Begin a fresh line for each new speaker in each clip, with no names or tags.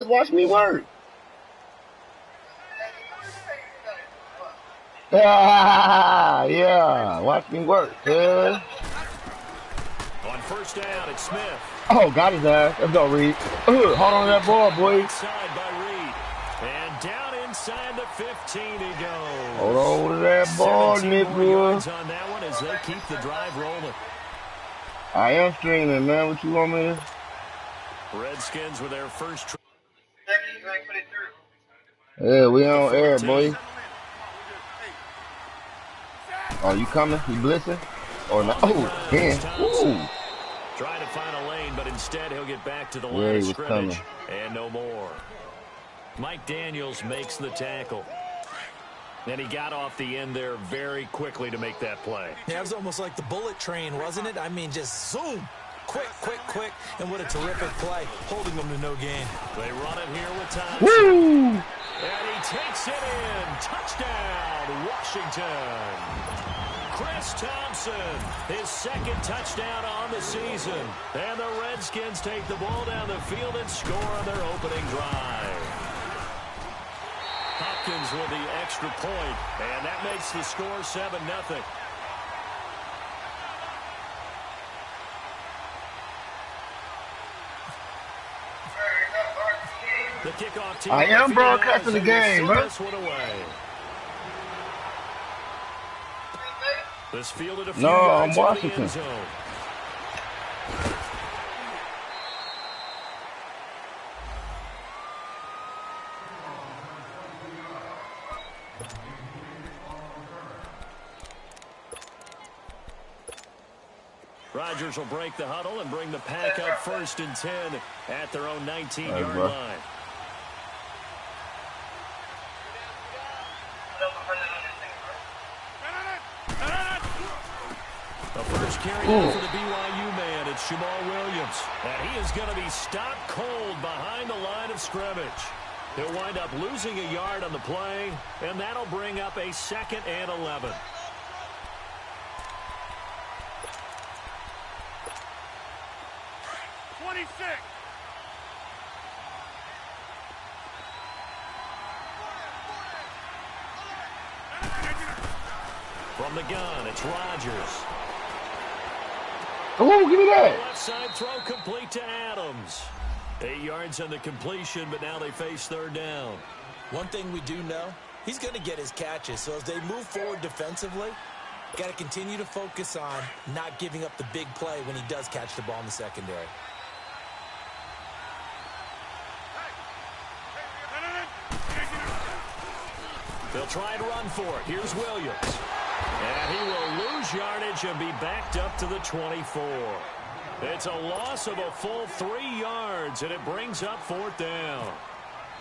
Watch me work. Yeah, watch me work, cuz.
On first down, it's Smith.
Oh, got his ass. Let's go, Reed. Hold on to that ball, boy.
Inside by Reed. And down inside the 15 he goes.
Hold on to that ball, nigga.
On that one as they keep the drive rolling.
I am streaming, man. What you want me to?
Redskins with their first.
Yeah, we on air, boy. Oh, you coming? You blitzing? Or not? Oh, damn. Ooh.
Trying to find a lane, but instead he'll get back to the line of scrimmage. And no more. Mike Daniels makes the tackle. And he got off the end there very quickly to make that play.
Yeah, it was almost like the bullet train, wasn't it? I mean, just zoom. Quick, quick, quick. And what a terrific play, holding them to no gain.
They run it here with Thompson.
Woo!
And he takes it in. Touchdown, Washington. Chris Thompson, his second touchdown on the season. And the Redskins take the ball down the field and score on their opening drive. Hopkins with the extra point, and that makes the score 7-0. The kickoff team.
I am broadcasting the game, bro.
This fielded a few
no, I'm
yards
Washington.
in the end zone. Rodgers will break the huddle and bring the pack up 1st and 10 at their own 19-yard line. The first carry for the BYU man, it's Jamal Williams. And he is going to be stopped cold behind the line of scrimmage. He'll wind up losing a yard on the play, and that'll bring up a 2nd and 11. From the gun, it's Rodgers.
Oh, give me that.
Left side throw complete to Adams. 8 yards on the completion, but now they face 3rd down.
One thing we do know, he's going to get his catches. So as they move forward defensively, got to continue to focus on not giving up the big play when he does catch the ball in the secondary.
They'll try and run for it. Here's Williams. And he will lose yardage and be backed up to the 24. It's a loss of a full 3 yards, and it brings up 4th down.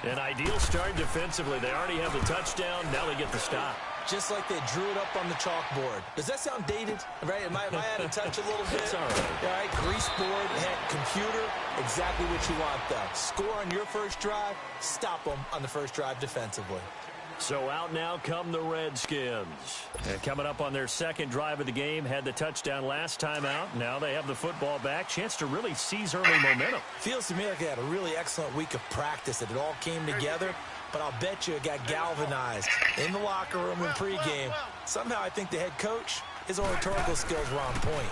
An ideal start defensively. They already have the touchdown. Now they get the stop.
Just like they drew it up on the chalkboard. Does that sound dated? Right? Am I out of touch a little bit?
It's all right.
All right, grease board, computer, exactly what you want, though. Score on your first drive, stop them on the first drive defensively.
So out now come the Redskins. And coming up on their 2nd drive of the game, had the touchdown last time out. Now they have the football back. Chance to really seize early momentum.
Feels to me like they had a really excellent week of practice, that it all came together. But I'll bet you it got galvanized in the locker room in pregame. Somehow I think the head coach, his oratorical skills were on point.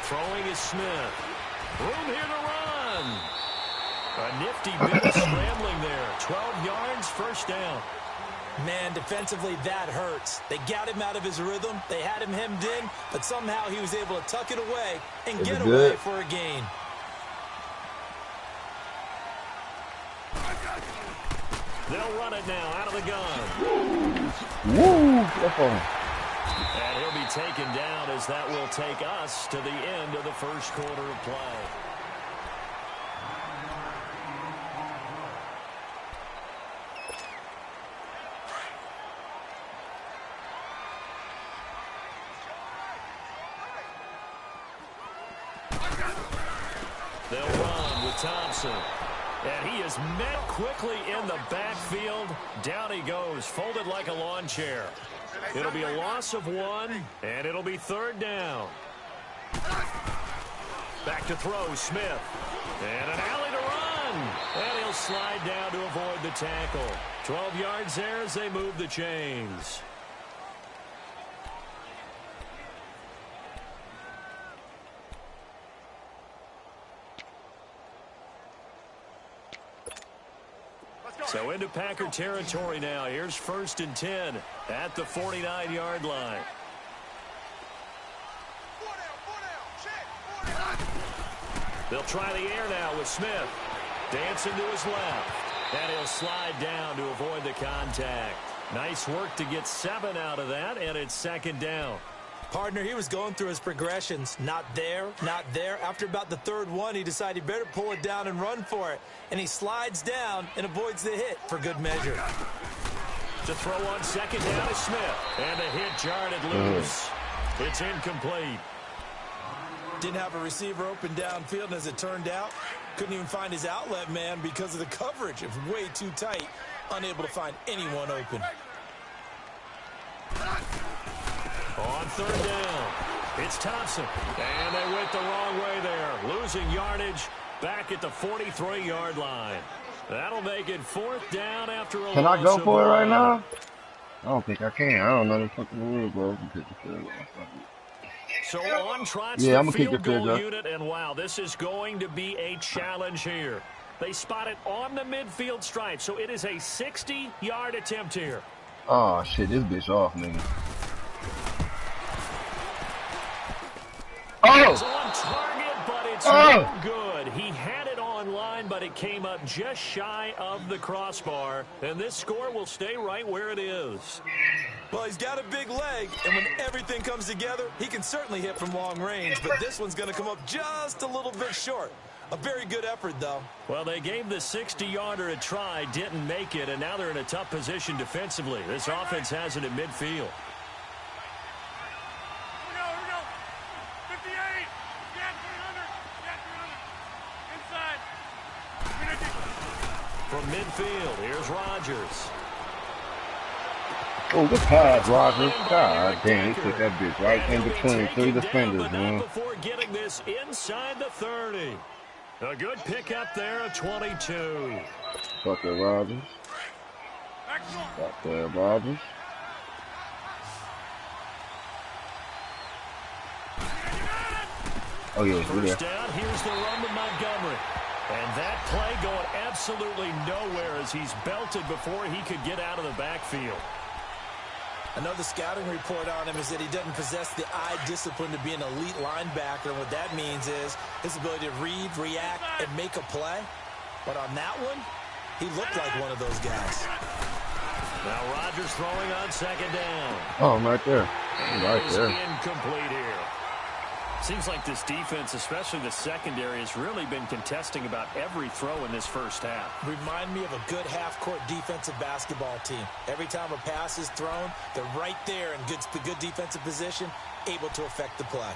Throwing is Smith. Room here to run. A nifty bit of scrambling there. 12 yards, 1st down.
Man, defensively, that hurts. They got him out of his rhythm. They had him hemmed in, but somehow he was able to tuck it away and get away for a gain.
They'll run it now out of the gun.
Woo!
And he'll be taken down as that will take us to the end of the 1st quarter of play. They'll run with Thompson. And he is met quickly in the backfield. Down he goes, folded like a lawn chair. It'll be a loss of 1, and it'll be 3rd down. Back to throw, Smith. And an alley to run. And he'll slide down to avoid the tackle. 12 yards there as they move the chains. So into Packer territory now. Here's 1st and 10 at the 49-yard line. They'll try the air now with Smith. Dancing to his left. And he'll slide down to avoid the contact. Nice work to get 7 out of that, and it's 2nd down.
Partner, he was going through his progressions. Not there, not there. After about the 3rd one, he decided he better pull it down and run for it. And he slides down and avoids the hit for good measure.
To throw on 2nd down is Smith. And the hit jarred it loose. It's incomplete.
Didn't have a receiver open downfield, and as it turned out, couldn't even find his outlet man because of the coverage. It was way too tight. Unable to find anyone open.
On 3rd down, it's Thompson. And they went the wrong way there. Losing yardage back at the 43-yard line. That'll make it 4th down after a
Can I go
loss
for
of
it right
11.
now? I don't think I can. I don't know the fucking rule, bro.
So on trots
Yeah, I'm
the
gonna kick
field
the
goal
pitch up.
unit, and wow, this is going to be a challenge here. They spot it on the midfield stripe, so it is a 60-yard attempt here.
Oh, shit. This bitch off, nigga.
It's
Oh!
on target, but it's
Oh!
no good. He had it online, but it came up just shy of the crossbar, and this score will stay right where it is.
Well, he's got a big leg, and when everything comes together, he can certainly hit from long range, but this one's going to come up just a little bit short. A very good effort, though.
Well, they gave the 60-yarder a try, didn't make it, and now they're in a tough position defensively. This offense has it at midfield. From midfield, here's Rodgers.
Oh, good pass, Rogers. God damn, he took that bitch right in between 3 defenders, man.
Before getting this inside the 30. A good pickup there at 22.
Fuck it, Rogers. Fuck that, Rogers. Oh, yeah, we're there.
First down, here's the run with Montgomery. And that play going absolutely nowhere as he's belted before he could get out of the backfield.
Another scouting report on him is that he doesn't possess the eye discipline to be an elite linebacker. And what that means is his ability to read, react, and make a play. But on that one, he looked like one of those guys.
Now Rodgers throwing on 2nd down.
Oh, I'm right there. I'm right
Is
there.
incomplete here. Seems like this defense, especially the secondary, has really been contesting about every throw in this first half.
Remind me of a good half-court defensive basketball team. Every time a pass is thrown, they're right there in good defensive position, able to affect the play.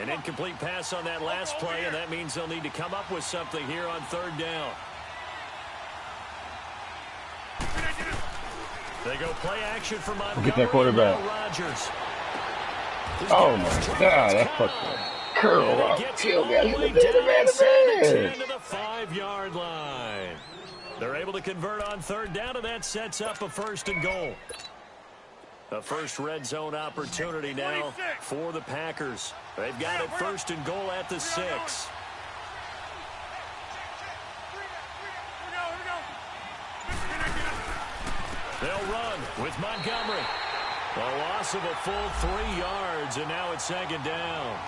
An incomplete pass on that last play, and that means they'll need to come up with something here on 3rd down. They go play action for Montgomery.
Get that quarterback.
Rodgers.
Oh, my God. That fucking curl up. Kill guy.
Way down to the 5-yard line. They're able to convert on 3rd down, and that sets up a 1st and goal. A first red zone opportunity now for the Packers. They've got it 1st and goal at the 6. They'll run with Montgomery. A loss of a full 3 yards, and now it's 2nd down.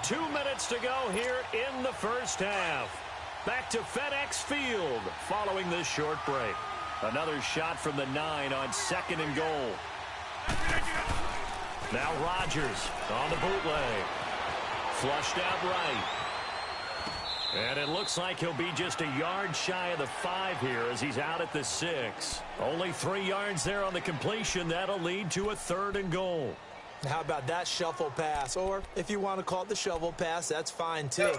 Two minutes to go here in the first half. Back to FedEx Field following this short break. Another shot from the 9 on 2nd and goal. Now Rodgers on the bootleg. Flushed out right. And it looks like he'll be just a yard shy of the 5 here as he's out at the 6. Only 3 yards there on the completion. That'll lead to a 3rd and goal.
How about that shuffle pass? Or if you want to call it the shovel pass, that's fine too.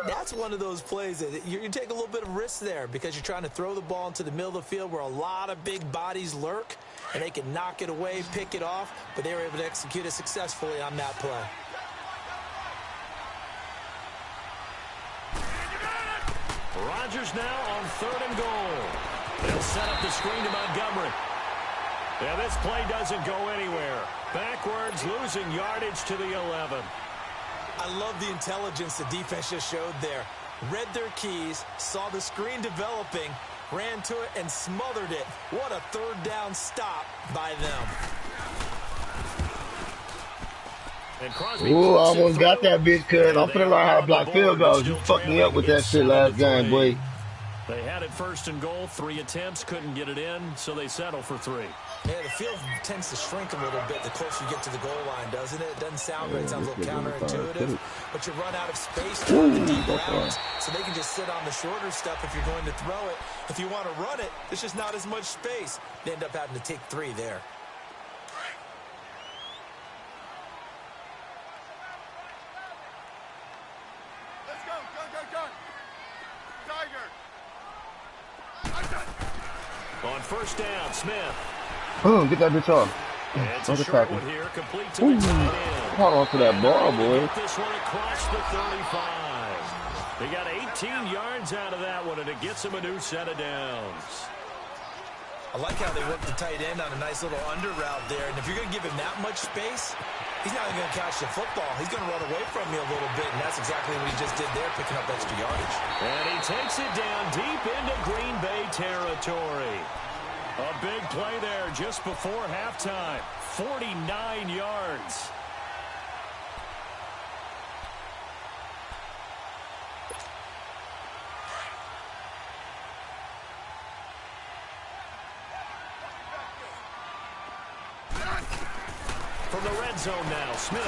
That's one of those plays that you take a little bit of risk there because you're trying to throw the ball into the middle of the field where a lot of big bodies lurk, and they can knock it away, pick it off, but they were able to execute it successfully on that play.
Rodgers now on 3rd and goal. They'll set up the screen to Montgomery. Yeah, this play doesn't go anywhere. Backwards, losing yardage to the 11.
I love the intelligence the defense just showed there. Read their keys, saw the screen developing, ran to it, and smothered it. What a 3rd down stop by them.
Ooh, I almost got that bitch, cuz I'm finna learn how to block field goals. You fucked me up with that shit last game, boy.
They had it 1st and goal, 3 attempts, couldn't get it in, so they settle for 3.
Yeah, the field tends to shrink a little bit the closer you get to the goal line, doesn't it? It doesn't sound great. It sounds a little counterintuitive. But you run out of space to run the deep routes, so they can just sit on the shorter stuff if you're going to throw it. If you want to run it, there's just not as much space. They end up having to take 3 there.
Let's go, go. Tiger.
On 1st down, Smith.
Oh, get that bitch off.
It's a short one here, complete to the tight end.
Hold on to that ball, boy.
Get this one across the 35. They got 18 yards out of that one, and it gets them a new set of downs.
I like how they worked the tight end on a nice little under route there. And if you're going to give him that much space, he's not even going to catch the football. He's going to run away from you a little bit, and that's exactly what he just did there, picking up extra yardage.
And he takes it down deep into Green Bay territory. A big play there just before halftime. 49 yards. From the red zone now, Smith.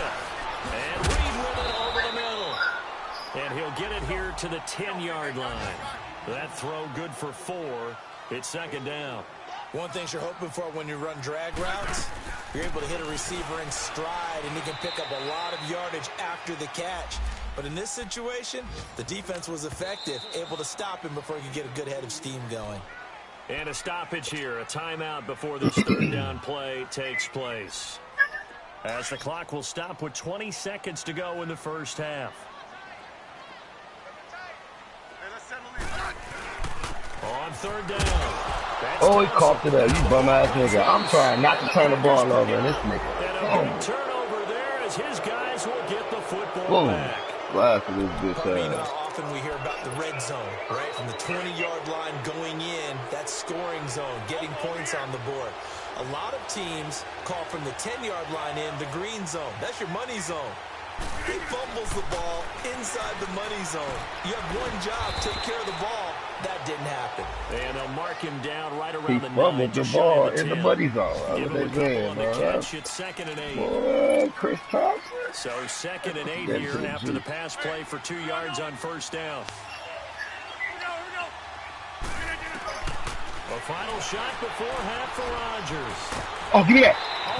And Reed with it over the middle. And he'll get it here to the 10-yard line. That throw good for 4. It's 2nd down.
One thing you're hoping for when you run drag routes, you're able to hit a receiver in stride, and he can pick up a lot of yardage after the catch. But in this situation, the defense was effective, able to stop him before he could get a good head of steam going.
And a stoppage here, a timeout before this 3rd down play takes place. As the clock will stop with 20 seconds to go in the 1st half. On 3rd down.
Oh, he coughed it up. You bum-ass nigga. I'm trying not to turn the ball over, and this nigga.
And a good turnover there as his guys will get the football back.
Blast this bitch
You know how often we hear about the red zone, right? From the 20-yard line going in, that scoring zone, getting points on the board. A lot of teams call from the 10-yard line in the green zone. That's your money zone. He fumbles the ball inside the money zone. You have one job, take care of the ball. That didn't happen.
And they'll mark him down right around the 9.
Fumbled the ball in the money zone.
Give him a couple on the catch. It's 2nd and 8.
Boy, Chris Thompson.
So 2nd and 8 here after the pass play for 2 yards on 1st down. A final shot before half for Rodgers.
Oh, give me that.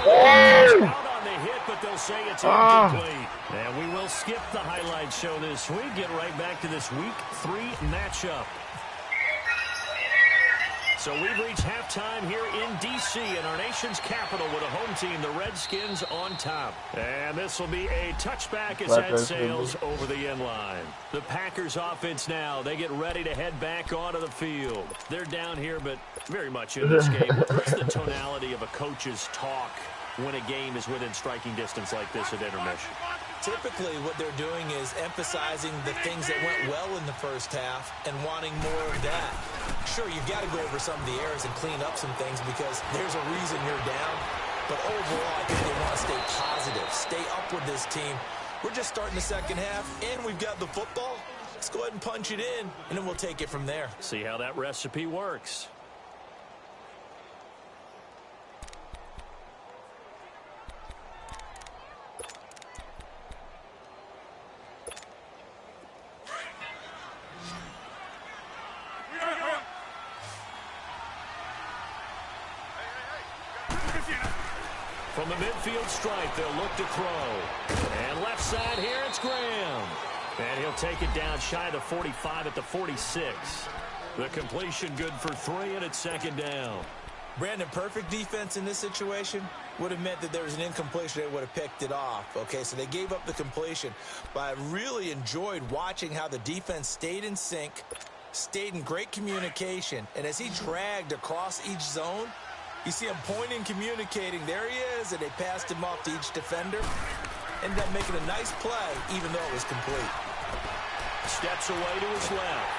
Out on the hit, but they'll say it's incomplete. And we will skip the highlight show this week. Get right back to this Week 3 matchup. So we've reached halftime here in D.C. in our nation's capital with a home team, the Redskins, on top. And this will be a touchback as that sails over the end line. The Packers offense now, they get ready to head back onto the field. They're down here, but very much in this game. What's the tonality of a coach's talk when a game is within striking distance like this at intermission?
Typically, what they're doing is emphasizing the things that went well in the 1st half and wanting more of that. Sure, you've got to go over some of the errors and clean up some things because there's a reason you're down. But overall, I think they want to stay positive, stay up with this team. We're just starting the 2nd half, and we've got the football. Let's go ahead and punch it in, and then we'll take it from there.
See how that recipe works. From the midfield stripe, they'll look to throw. And left side here, it's Graham. And he'll take it down shy of the 45 at the 46. The completion good for 3, and it's second down.
Brandon, perfect defense in this situation would have meant that there was an incompletion. They would have picked it off. Okay, so they gave up the completion. But I really enjoyed watching how the defense stayed in sync, stayed in great communication. And as he dragged across each zone, you see him pointing, communicating. There he is, and they passed him off to each defender. Ended up making a nice play, even though it was complete.
Steps away to his left.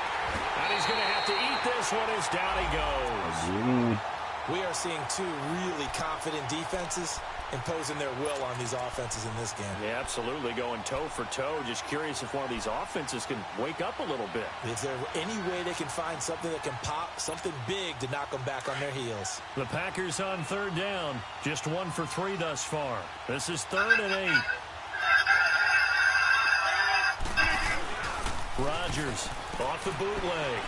And he's going to have to eat this one as down he goes.
We are seeing two really confident defenses imposing their will on these offenses in this game.
Yeah, absolutely, going toe for toe. Just curious if one of these offenses can wake up a little bit.
Is there any way they can find something that can pop, something big to knock them back on their heels?
The Packers on third down. Just 1 for 3 thus far. This is 3rd and 8. Rodgers off the bootleg.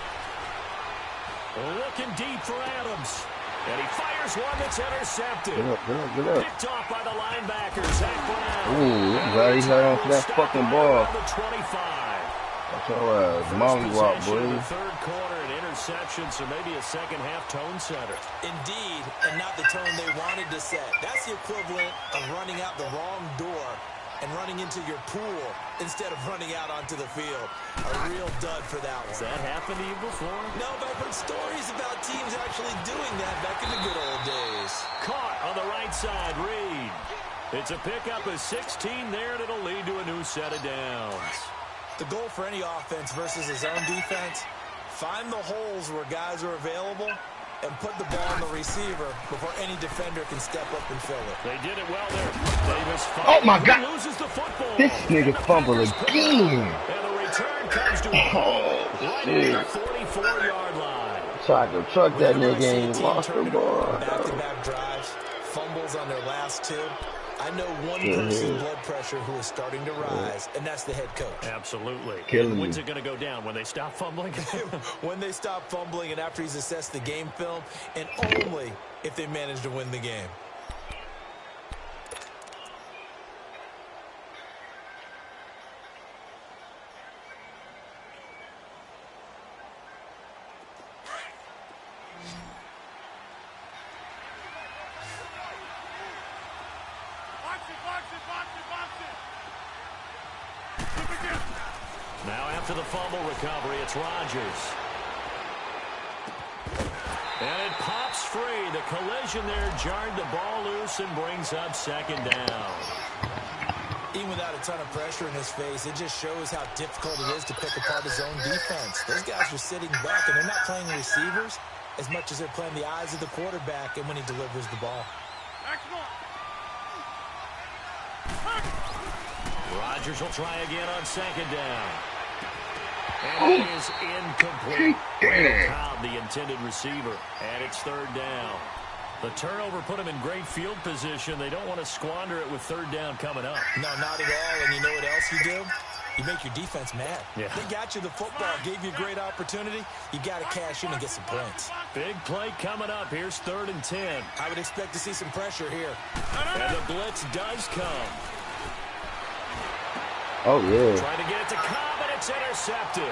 Looking deep for Adams. And he fires one that's intercepted.
Get up.
Picked off by the linebacker, Zach Brown.
Ooh, I'm glad he held on to that fucking ball.
The 25.
That's all right. Molly walk, boy.
The third quarter, an interception, so maybe a second half tone setter.
Indeed, and not the tone they wanted to set. That's the equivalent of running out the wrong door and running into your pool instead of running out onto the field. A real dud for that one.
Has that happened to you before?
No, but I've heard stories about teams actually doing that back in the good old days.
Caught on the right side, Reed. It's a pickup of 16 there, and it'll lead to a new set of downs.
The goal for any offense versus a zone defense, find the holes where guys are available and put the ball on the receiver before any defender can step up and fill it.
They did it well there. Davis
Oh, my God.
loses the football.
This nigga fumbled again.
And the return comes to him right at the 44-yard line.
Tried to truck that nigga and lost the ball.
Back-to-back drives, fumbles on their last 2. I know one person's blood pressure who is starting to rise, and that's the head coach.
Absolutely.
Killing
When's
me.
it going to go down? When they stop fumbling?
When they stop fumbling and after he's assessed the game film, and only if they manage to win the game.
Now after the fumble recovery, it's Rodgers. And it pops free. The collision there jarred the ball loose and brings up second down.
Even without a ton of pressure in his face, it just shows how difficult it is to pick apart his own defense. Those guys are sitting back, and they're not playing receivers as much as they're playing the eyes of the quarterback and when he delivers the ball.
Rodgers will try again on second down. And it is incomplete. Randall Cobb, the intended receiver. And it's third down. The turnover put them in great field position. They don't want to squander it with third down coming up.
No, not at all. And you know what else you do? You make your defense mad.
Yeah.
They got you the football, gave you a great opportunity. You got to cash in and get some points.
Big play coming up. Here's 3rd and 10.
I would expect to see some pressure here.
And the blitz does come.
Oh, yeah.
Trying to get it to Cobb, and it's intercepted.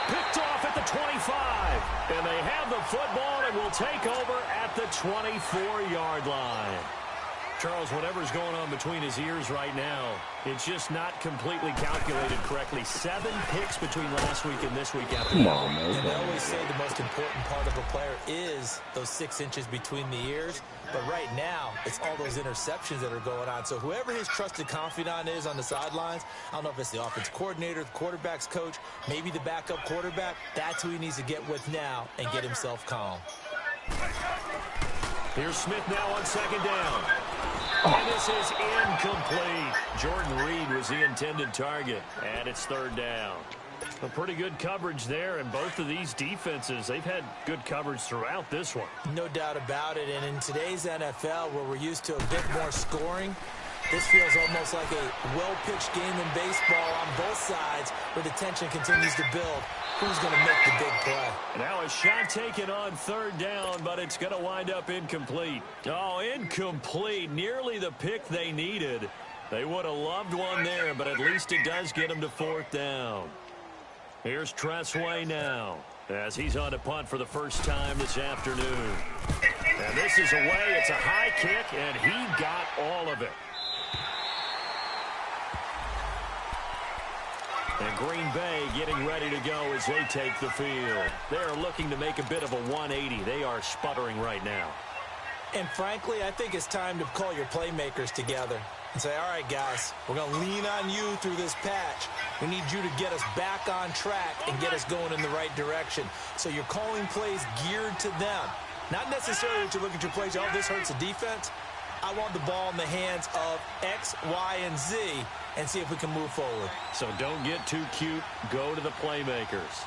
Picked off at the 25. And they have the football and will take over at the 24-yard line. Charles, whatever's going on between his ears right now, it's just not completely calculated correctly. 7 picks between last week and this week after.
Come on, man.
And they always say the most important part of a player is those 6 inches between the ears. But right now, it's all those interceptions that are going on. So whoever his trusted confidant is on the sidelines, I don't know if it's the offense coordinator, the quarterback's coach, maybe the backup quarterback, that's who he needs to get with now and get himself calm.
Here's Smith now on second down. And this is incomplete. Jordan Reed was the intended target. And it's third down. A pretty good coverage there, and both of these defenses, they've had good coverage throughout this one.
No doubt about it, and in today's NFL, where we're used to a bit more scoring, This feels almost like a well-pitched game in baseball on both sides where the tension continues to build. Who's going to make the big play?
Now a shot taken on third down, but it's going to wind up incomplete. Oh, incomplete. Nearly the pick they needed. They would have loved one there, but at least it does get them to fourth down. Here's Tressway now as he's on to punt for the first time this afternoon. And this is away. It's a high kick, and he got all of it. And Green Bay getting ready to go as they take the field. They're looking to make a bit of a 180. They are sputtering right now.
And frankly, I think it's time to call your playmakers together and say, all right, guys, we're going to lean on you through this patch. We need you to get us back on track and get us going in the right direction. So you're calling plays geared to them. Not necessarily that you look at your plays, oh, this hurts the defense. I want the ball in the hands of X, Y, and Z and see if we can move forward.
So don't get too cute. Go to the playmakers.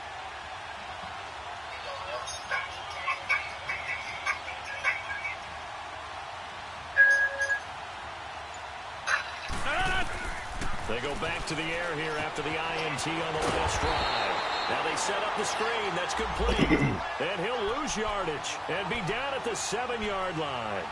They go back to the air here after the INT on the last drive. Now they set up the screen. That's complete. And he'll lose yardage and be down at the 7-yard line.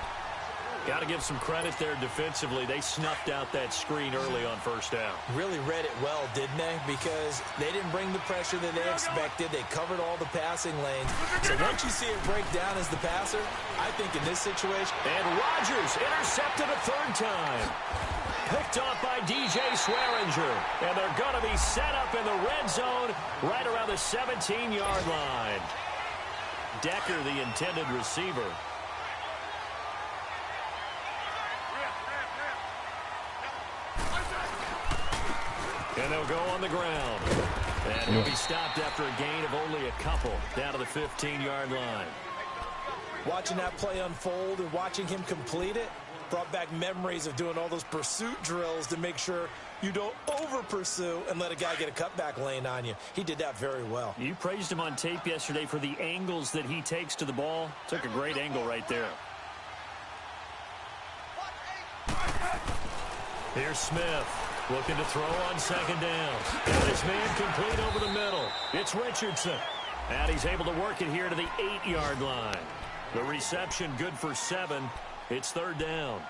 Got to give some credit there defensively. They snuffed out that screen early on first down.
Really read it well, didn't they? Because they didn't bring the pressure that they expected. They covered all the passing lanes. So once you see it break down as the passer, I think in this situation.
And Rodgers intercepted a third time. Picked off by DJ Swearinger. And they're going to be set up in the red zone right around the 17-yard line. Decker, the intended receiver. And they'll go on the ground. And he'll be stopped after a gain of only a couple down to the 15-yard line.
Watching that play unfold and watching him complete it brought back memories of doing all those pursuit drills to make sure you don't over-pursue and let a guy get a cutback lane on you. He did that very well.
You praised him on tape yesterday for the angles that he takes to the ball. Took a great angle right there. Here's Smith. Looking to throw on second down. And this man complete over the middle. It's Richardson. And he's able to work it here to the 8-yard line. The reception good for 7. It's third down.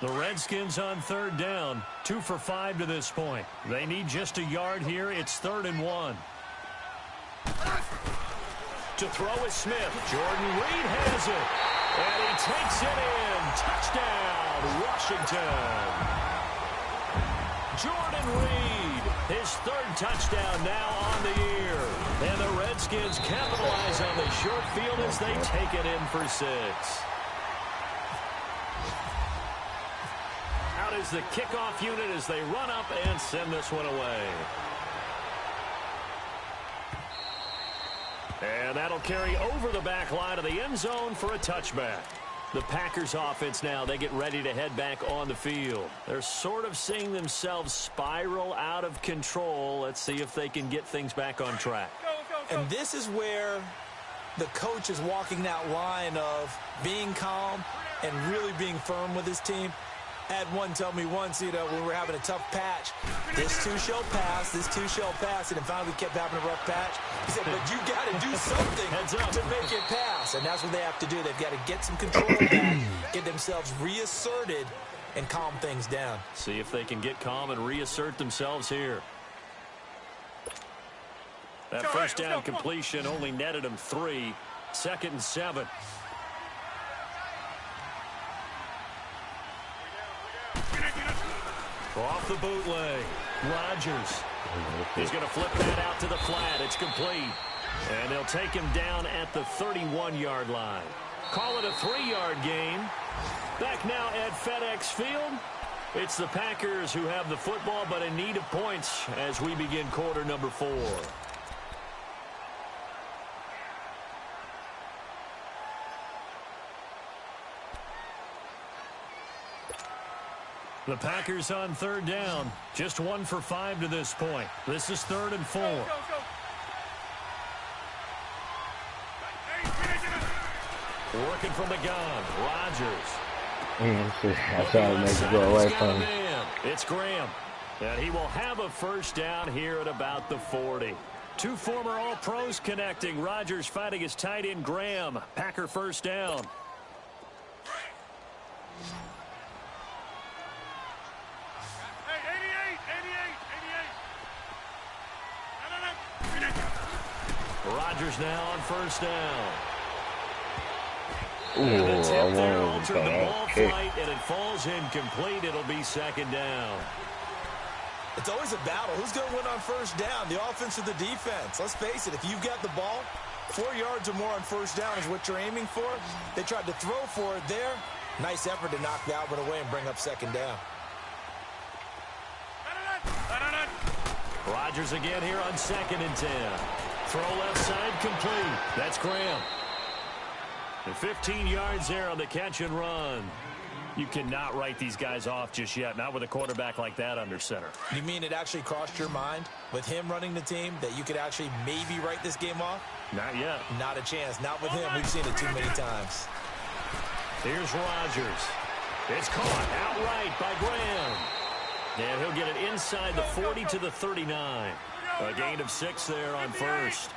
The Redskins on third down. 2 for 5 to this point. They need just a yard here. It's 3rd and 1. To throw is Smith. Jordan Reed has it. And he takes it in. Touchdown, Washington. Jordan Reed, his 3rd touchdown now on the year. And the Redskins capitalize on the short field as they take it in for 6. Out is the kickoff unit as they run up and send this one away. And that'll carry over the back line of the end zone for a touchback. The Packers offense now, they get ready to head back on the field. They're sort of seeing themselves spiral out of control. Let's see if they can get things back on track.
And this is where the coach is walking that line of being calm and really being firm with his team. I had one tell me once, when we were having a tough patch, this too shall pass, this too shall pass, and then finally we kept having a rough patch. He said, but you got to do something to make it pass, and that's what they have to do. They've got to get some control back, get themselves reasserted, and calm things down.
See if they can get calm and reassert themselves here. That first down completion only netted them 3. 2nd and 7. Off the bootleg, Rodgers. He's going to flip that out to the flat. It's complete. And they'll take him down at the 31-yard line. Call it a 3-yard gain. Back now at FedEx Field. It's the Packers who have the football, but in need of points as we begin quarter number 4. The Packers on third down. Just 1 for 5 to this point. This is 3rd and 4. Working from the gun, Rodgers.
I tried to make it go away from him.
It's Graham. And he will have a first down here at about the 40. Two former All-Pros connecting. Rodgers fighting his tight end, Graham. Packer first down. Rodgers now on first down.
Ooh,
And the tip there
I
altered the
wanted
ball
to
flight, and it falls incomplete. It'll be second down.
It's always a battle. Who's going to win on first down, the offense or the defense? Let's face it, if you've got the ball, 4 yards or more on first down is what you're aiming for. They tried to throw for it there. Nice effort to knock that one away and bring up second down.
Rodgers again here on 2nd and 10. Throw left side complete. That's Graham. And 15 yards there on the catch and run. You cannot write these guys off just yet, not with a quarterback like that under center.
You mean it actually crossed your mind with him running the team that you could actually maybe write this game off?
Not yet.
Not a chance. Not with him. We've seen it too many times.
Here's Rodgers. It's caught outright by Graham. And he'll get it inside the 40 to the 39. A gain of 6 there on first.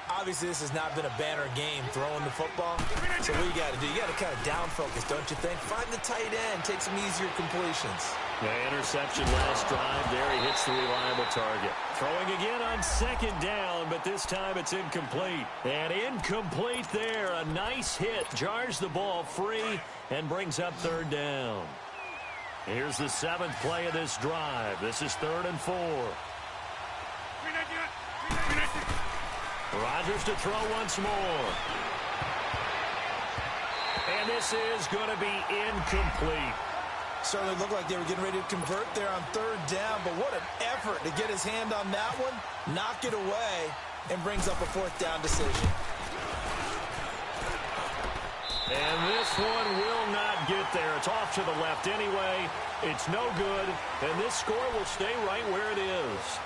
Obviously, this has not been a banner game throwing the football. So what you got to do, you got to kind of down focus, don't you think? Find the tight end, take some easier completions.
The interception last drive there. He hits the reliable target. Throwing again on 2nd down, but this time it's incomplete. And incomplete there. A nice hit. Jars the ball free and brings up 3rd down. Here's the 7th play of this drive. This is 3rd and 4. Rodgers to throw once more. And this is going to be incomplete.
Certainly looked like they were getting ready to convert there on 3rd down, but what an effort to get his hand on that one, knock it away, and brings up a 4th down decision.
And this one will not get there. It's off to the left anyway. It's no good, and this score will stay right where it is.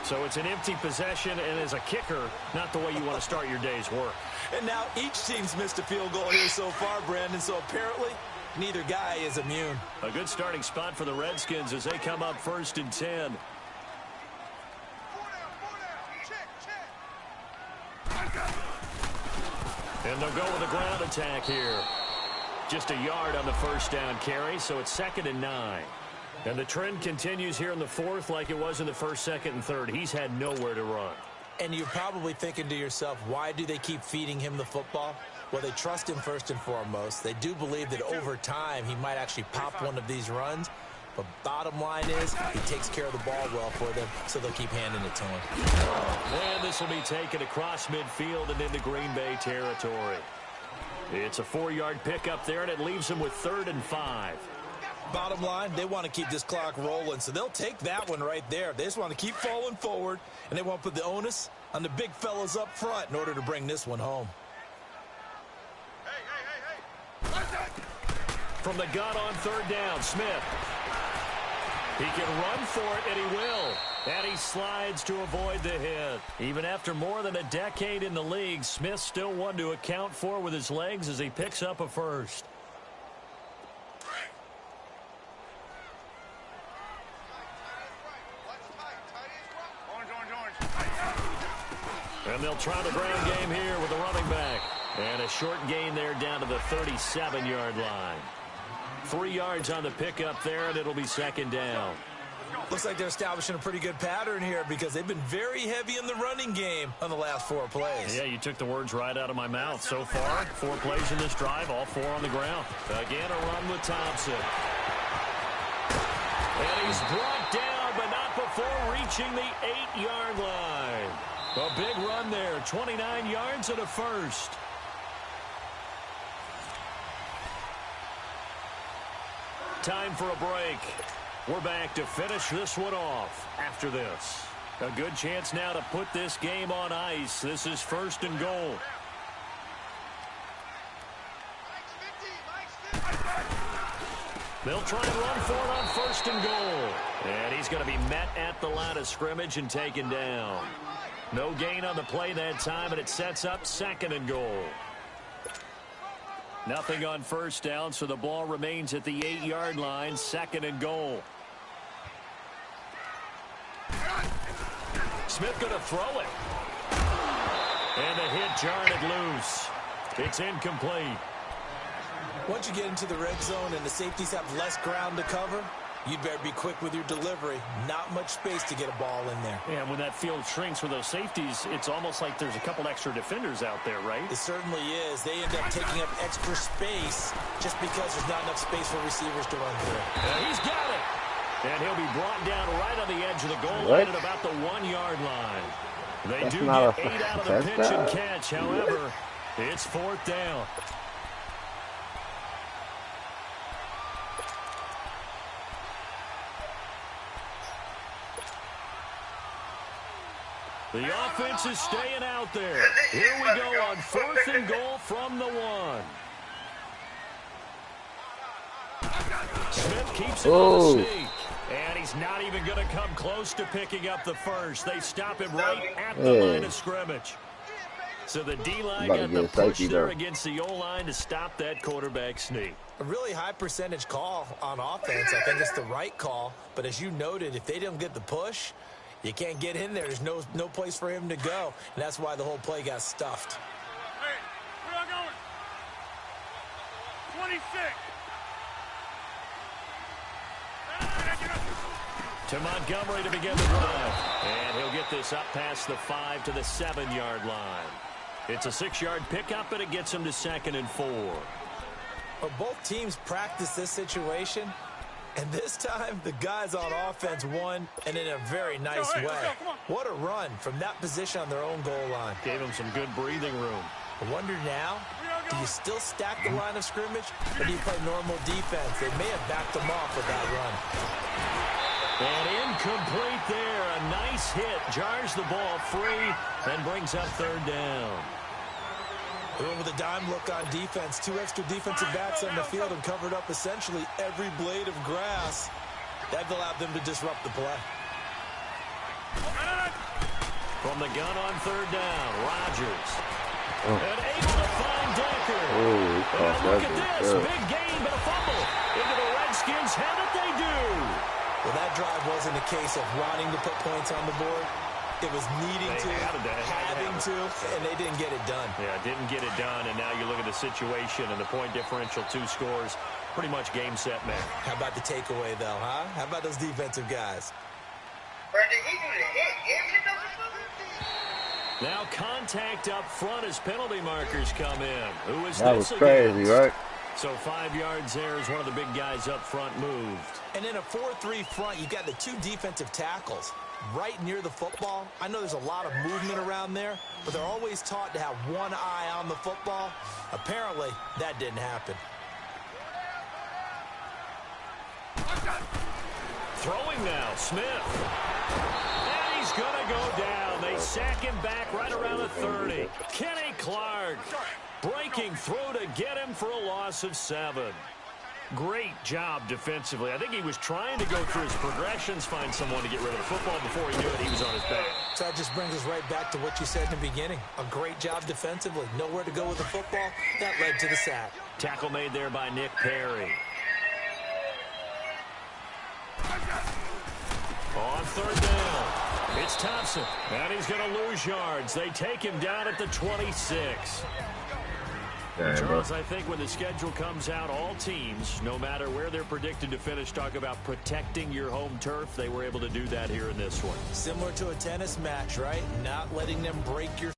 So it's an empty possession, and as a kicker, not the way you want to start your day's work.
And now each team's missed a field goal here so far, Brandon, so apparently neither guy is immune.
A good starting spot for the Redskins as they come up 1st and 10. And they'll go with a ground attack here. Just a yard on the first down carry, so it's 2nd and 9. And the trend continues here in the 4th like it was in the 1st, 2nd, and 3rd. He's had nowhere to run.
And you're probably thinking to yourself, why do they keep feeding him the football? Well, they trust him first and foremost. They do believe that over time he might actually pop one of these runs. But bottom line is he takes care of the ball well for them, so they'll keep handing it to him.
And this will be taken across midfield and into Green Bay territory. It's a 4-yard pickup there, and it leaves them with 3rd and 5.
Bottom line, they want to keep this clock rolling, so they'll take that one right there. They just want to keep falling forward, and they want to put the onus on the big fellas up front in order to bring this one home.
From the gun on 3rd down, Smith. He can run for it, and he will. And he slides to avoid the hit. Even after more than a decade in the league, Smith still one to account for with his legs as he picks up a first. And they'll try the ground game here with the running back. And a short gain there down to the 37-yard line. 3 yards on the pickup there, and it'll be 2nd down.
Looks like they're establishing a pretty good pattern here because they've been very heavy in the running game on the last 4 plays.
Yeah, you took the words right out of my mouth. So far, 4 plays in this drive, all 4 on the ground. Again, a run with Thompson. And he's brought down, but not before reaching the 8-yard line. A big run there, 29 yards and a first. Time for a break. We're back to finish this one off after this. A good chance now to put this game on ice. This is 1st and goal. They'll try and run for it on 1st and goal. And he's going to be met at the line of scrimmage and taken down. No gain on the play that time, and it sets up 2nd and goal. Nothing on first down, so the ball remains at the 8-yard line, 2nd and goal. Smith going to throw it. And the hit jarred it loose. It's incomplete.
Once you get into the red zone and the safeties have less ground to cover, you'd better be quick with your delivery. Not much space to get a ball in there.
Yeah, when that field shrinks with those safeties, it's almost like there's a couple extra defenders out there, right?
It certainly is. They end up taking up extra space just because there's not enough space for receivers to run through.
He's got it. And he'll be brought down right on the edge of the goal line at about the 1-yard line. They do get 8 out of the pitch and catch. However, it's 4th down. The offense is staying out there. Here we go on 4th and goal from the 1. Smith keeps it on the sneak. And he's not even going to come close to picking up the first. They stop him right at the line of scrimmage. So the D-line got the push there against the O-line to stop that quarterback sneak.
A really high percentage call on offense. I think it's the right call. But as you noted, if they don't get the push, you can't get in there. There's no place for him to go. And that's why the whole play got stuffed.
Hey, where y'all going? 26.
To Montgomery to begin the drive. And he'll get this up past the 5 to the 7-yard line. It's a 6-yard pickup, and it gets him to 2nd and 4.
Well, both teams practice this situation. And this time, the guys on offense won, and in a very nice way. What a run from that position on their own goal line.
Gave him some good breathing room.
I wonder now, do you still stack the line of scrimmage, or do you play normal defense? They may have backed them off with that run.
And incomplete there. A nice hit. Jars the ball free and brings up 3rd down.
They went with a dime look on defense. 2 extra defensive backs on the field and covered up essentially every blade of grass. That allowed them to disrupt the play.
From the gun on 3rd down, Rodgers. And able to find Decker. And look at this. Big gain, but a fumble. Into the Redskins' head that they do.
Well, that drive wasn't a case of wanting to put points on the board. It was needing to, having to, and they didn't get it done.
Yeah, didn't get it done, and now you look at the situation and the point differential, 2 scores, pretty much game, set, match.
How about the takeaway, though, huh? How about those defensive guys?
Now contact up front as penalty markers come in. Who is
that
this
was crazy,
against?
right?
So 5 yards there as one of the big guys up front moved.
And in a 4-3 front, you've got the 2 defensive tackles right near the football. I know there's a lot of movement around there, but they're always taught to have one eye on the football. Apparently, that didn't happen.
Throwing now, Smith. And he's going to go down. They sack him back right around the 30. Kenny Clark breaking through to get him for a loss of 7. Great job defensively. I think he was trying to go through his progressions, find someone to get rid of the football. Before he knew it, he was on his back.
So that just brings us right back to what you said in the beginning. A great job defensively. Nowhere to go with the football. That led to the sack.
Tackle made there by Nick Perry. On 3rd down, it's Thompson. And he's going to lose yards. They take him down at the 26. Charles, I think when the schedule comes out, all teams, no matter where they're predicted to finish, talk about protecting your home turf. They were able to do that here in this one.
Similar to a tennis match, right? Not letting them break your